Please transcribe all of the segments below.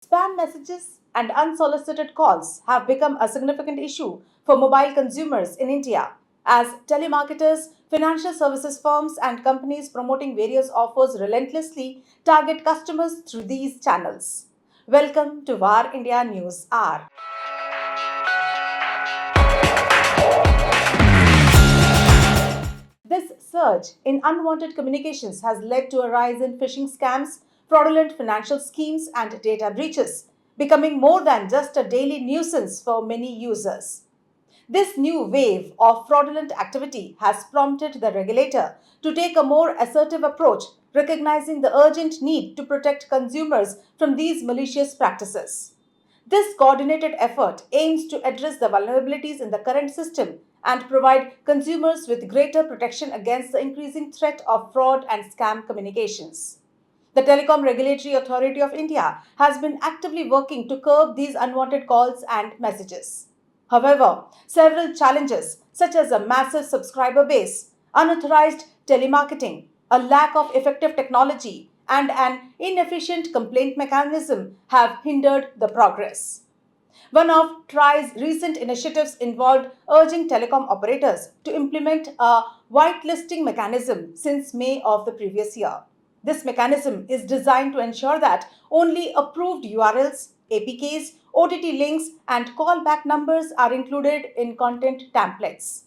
Spam messages and unsolicited calls have become a significant issue for mobile consumers in India as telemarketers, financial services firms, and companies promoting various offers relentlessly target customers through these channels. Welcome to VAR India News Hour. This surge in unwanted communications has led to a rise in phishing scams, fraudulent financial schemes, and data breaches, becoming more than just a daily nuisance for many users. This new wave of fraudulent activity has prompted the regulator to take a more assertive approach, recognizing the urgent need to protect consumers from these malicious practices. This coordinated effort aims to address the vulnerabilities in the current system and provide consumers with greater protection against the increasing threat of fraud and scam communications. The Telecom Regulatory Authority of India has been actively working to curb these unwanted calls and messages. However, several challenges, such as a massive subscriber base, unauthorized telemarketing, a lack of effective technology, and an inefficient complaint mechanism, have hindered the progress. One of TRI's recent initiatives involved urging telecom operators to implement a whitelisting mechanism since May of the previous year. This mechanism is designed to ensure that only approved URLs, APKs, OTT links, and callback numbers are included in content templates.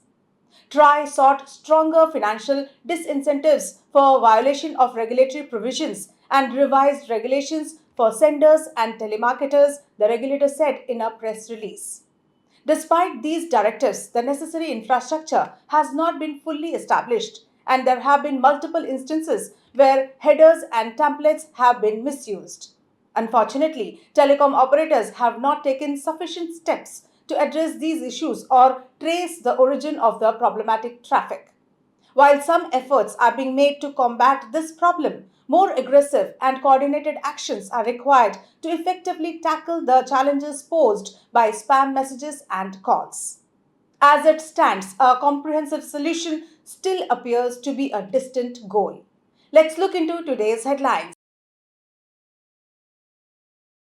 TRI sought stronger financial disincentives for violation of regulatory provisions and revised regulations for senders and telemarketers, the regulator said in a press release. Despite these directives, the necessary infrastructure has not been fully established, and there have been multiple instances where headers and templates have been misused. Unfortunately, telecom operators have not taken sufficient steps to address these issues or trace the origin of the problematic traffic. While some efforts are being made to combat this problem, more aggressive and coordinated actions are required to effectively tackle the challenges posed by spam messages and calls. As it stands, a comprehensive solution still appears to be a distant goal. Let's look into today's headlines.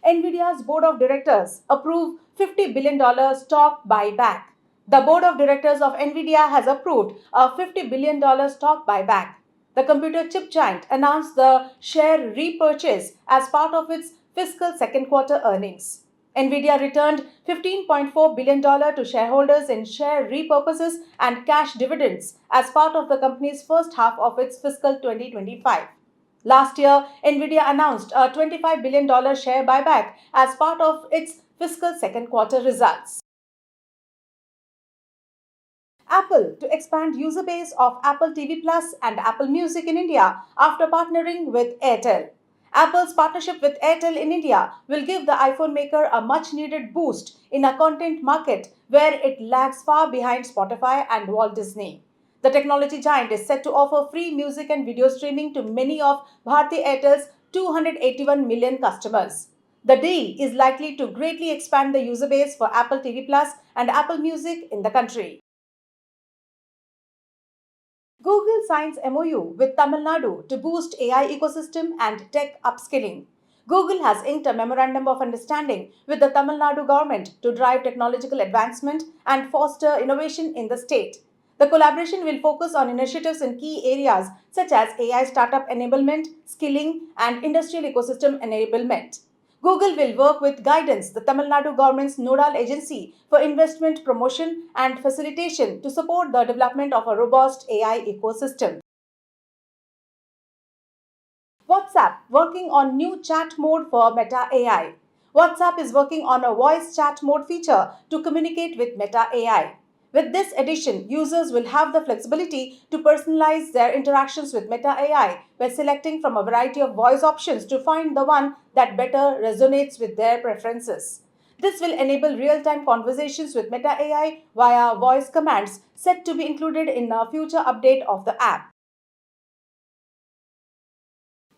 NVIDIA's board of directors approve $50 billion stock buyback. The board of directors of NVIDIA has approved a $50 billion stock buyback. The computer chip giant announced the share repurchase as part of its fiscal second quarter earnings. NVIDIA returned $15.4 billion to shareholders in share repurchases and cash dividends as part of the company's first half of its fiscal 2025. Last year, Nvidia announced a $25 billion share buyback as part of its fiscal second quarter results. Apple to expand user base of Apple TV Plus and Apple Music in India after partnering with Airtel. Apple's partnership with Airtel in India will give the iPhone maker a much needed boost in a content market where it lags far behind Spotify and Walt Disney. The technology giant is set to offer free music and video streaming to many of Bharti Airtel's 281 million customers. The deal is likely to greatly expand the user base for Apple TV Plus and Apple Music in the country. Google signs MOU with Tamil Nadu to boost AI ecosystem and tech upskilling. Google has inked a memorandum of understanding with the Tamil Nadu government to drive technological advancement and foster innovation in the state. The collaboration will focus on initiatives in key areas such as AI startup enablement, skilling, and industrial ecosystem enablement. Google will work with Guidance, the Tamil Nadu government's nodal agency for investment promotion and facilitation to support the development of a robust AI ecosystem. WhatsApp working on new chat mode for Meta AI. WhatsApp is working on a voice chat mode feature to communicate with Meta AI. With this addition, users will have the flexibility to personalize their interactions with Meta AI by selecting from a variety of voice options to find the one that better resonates with their preferences. This will enable real-time conversations with Meta AI via voice commands set to be included in a future update of the app.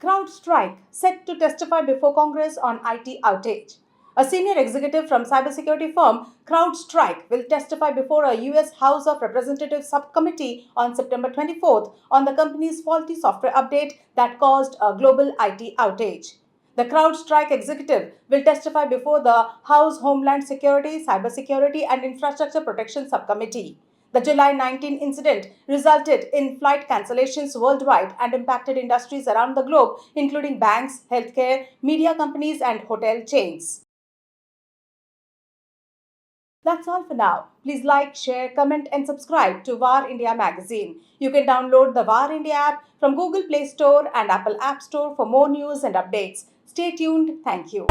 CrowdStrike set to testify before Congress on IT outage. A senior executive from cybersecurity firm CrowdStrike will testify before a US House of Representatives subcommittee on September 24th on the company's faulty software update that caused a global IT outage. The CrowdStrike executive will testify before the House Homeland Security, Cybersecurity and Infrastructure Protection Subcommittee. The July 19 incident resulted in flight cancellations worldwide and impacted industries around the globe, including banks, healthcare, media companies, and hotel chains. That's all for now. Please like, share, comment, and subscribe to VAR India magazine. You can download the VAR India app from Google Play Store and Apple App Store for more news and updates. Stay tuned. Thank you.